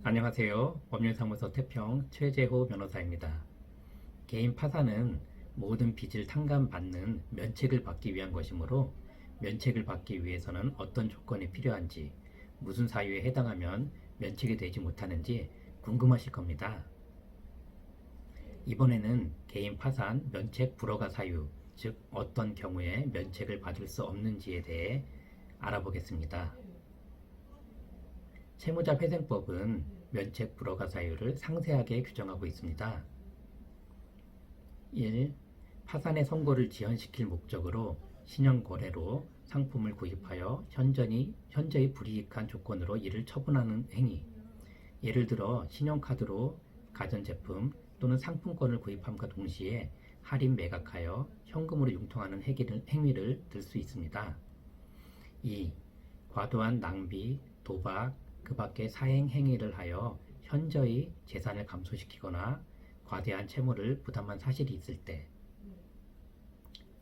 안녕하세요. 법률사무소 태평 최재호 변호사입니다. 개인 파산은 모든 빚을 탕감받는 면책을 받기 위한 것이므로 면책을 받기 위해서는 어떤 조건이 필요한지, 무슨 사유에 해당하면 면책이 되지 못하는지 궁금하실 겁니다. 이번에는 개인 파산 면책 불허가 사유, 즉 어떤 경우에 면책을 받을 수 없는지에 대해 알아보겠습니다. 채무자회생법은 면책 불허가 사유를 상세하게 규정하고 있습니다. 1. 파산의 선고를 지연시킬 목적으로 신용거래로 상품을 구입하여 현저히 불이익한 조건으로 이를 처분하는 행위. 예를 들어 신용카드로 가전제품 또는 상품권을 구입함과 동시에 할인 매각하여 현금으로 융통하는 행위를 들 수 있습니다. 2. 과도한 낭비, 도박, 그 밖의 사행 행위를 하여 현저히 재산을 감소시키거나 과대한 채무를 부담한 사실이 있을 때.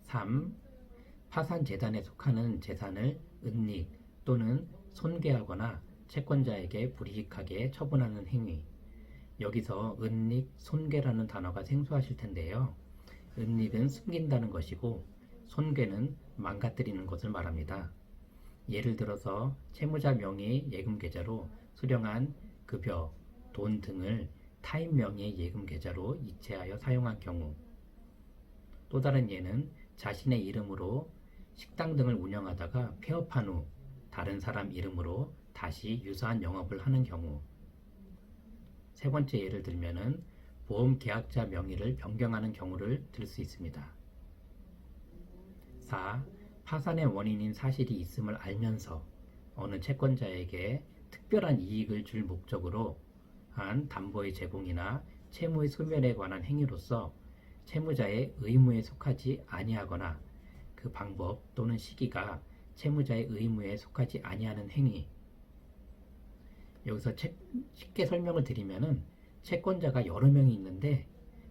3. 파산 재단에 속하는 재산을 은닉 또는 손괴하거나 채권자에게 불이익하게 처분하는 행위. 여기서 은닉, 손괴라는 단어가 생소하실 텐데요. 은닉은 숨긴다는 것이고 손괴는 망가뜨리는 것을 말합니다. 예를 들어서 채무자 명의의 예금 계좌로 수령한 급여, 돈 등을 타인 명의의 예금 계좌로 이체하여 사용한 경우. 또 다른 예는 자신의 이름으로 식당 등을 운영하다가 폐업한 후 다른 사람 이름으로 다시 유사한 영업을 하는 경우. 세 번째 예를 들면은 보험 계약자 명의를 변경하는 경우를 들 수 있습니다. 4. 파산의 원인인 사실이 있음을 알면서 어느 채권자에게 특별한 이익을 줄 목적으로 한 담보의 제공이나 채무의 소멸에 관한 행위로서 채무자의 의무에 속하지 아니하거나 그 방법 또는 시기가 채무자의 의무에 속하지 아니하는 행위. 여기서 쉽게 설명을 드리면은 채권자가 여러 명이 있는데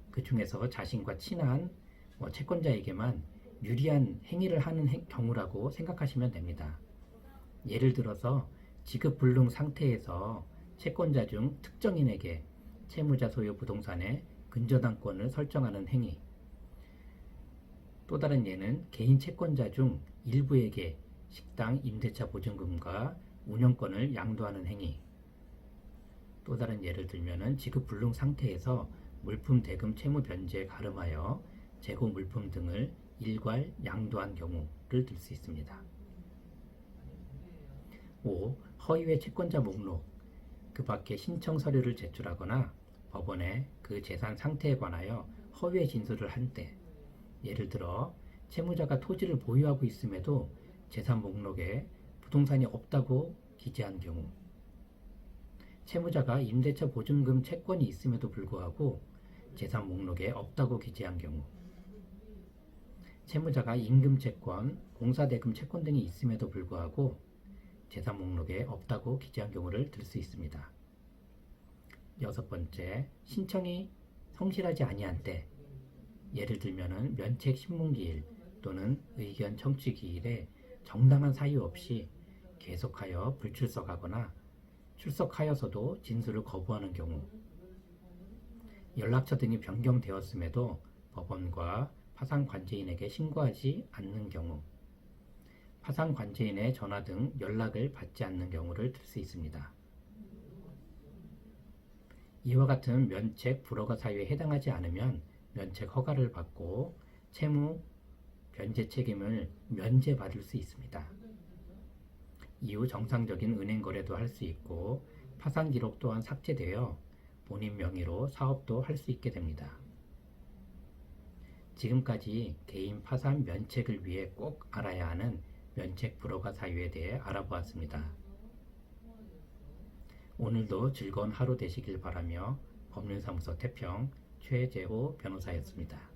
그 중에서 자신과 친한 채권자에게만 유리한 행위를 하는 경우라고 생각하시면 됩니다. 예를 들어서 지급불능 상태에서 채권자 중 특정인에게 채무자 소유 부동산의 근저당권을 설정하는 행위. 또 다른 예는 개인 채권자 중 일부에게 식당 임대차 보증금과 운영권을 양도하는 행위. 또 다른 예를 들면은 지급불능 상태에서 물품 대금 채무 변제에 가름하여 재고 물품 등을 일괄 양도한 경우를 들 수 있습니다. 5. 허위의 채권자 목록, 그 밖에 신청 서류를 제출하거나 법원에 그 재산 상태에 관하여 허위의 진술을 한 때, 예를 들어 채무자가 토지를 보유하고 있음에도 재산 목록에 부동산이 없다고 기재한 경우, 채무자가 임대차 보증금 채권이 있음에도 불구하고 재산 목록에 없다고 기재한 경우, 채무자가 임금채권, 공사대금 채권 등이 있음에도 불구하고 재산 목록에 없다고 기재한 경우를 들 수 있습니다. 6번째, 신청이 성실하지 아니한 때, 예를 들면은 면책 신문기일 또는 의견 청취 기일에 정당한 사유 없이 계속하여 불출석하거나 출석하여서도 진술을 거부하는 경우, 연락처 등이 변경되었음에도 법원과 파산관제인에게 신고하지 않는 경우, 파산관제인의 전화 등 연락을 받지 않는 경우를 들 수 있습니다. 이와 같은 면책 불허가 사유에 해당하지 않으면 면책 허가를 받고 채무 변제 책임을 면제받을 수 있습니다. 이후 정상적인 은행 거래도 할 수 있고 파산 기록 또한 삭제되어 본인 명의로 사업도 할 수 있게 됩니다. 지금까지 개인 파산 면책을 위해 꼭 알아야 하는 면책 불허가 사유에 대해 알아보았습니다. 오늘도 즐거운 하루 되시길 바라며 법률사무소 태평 최재호 변호사였습니다.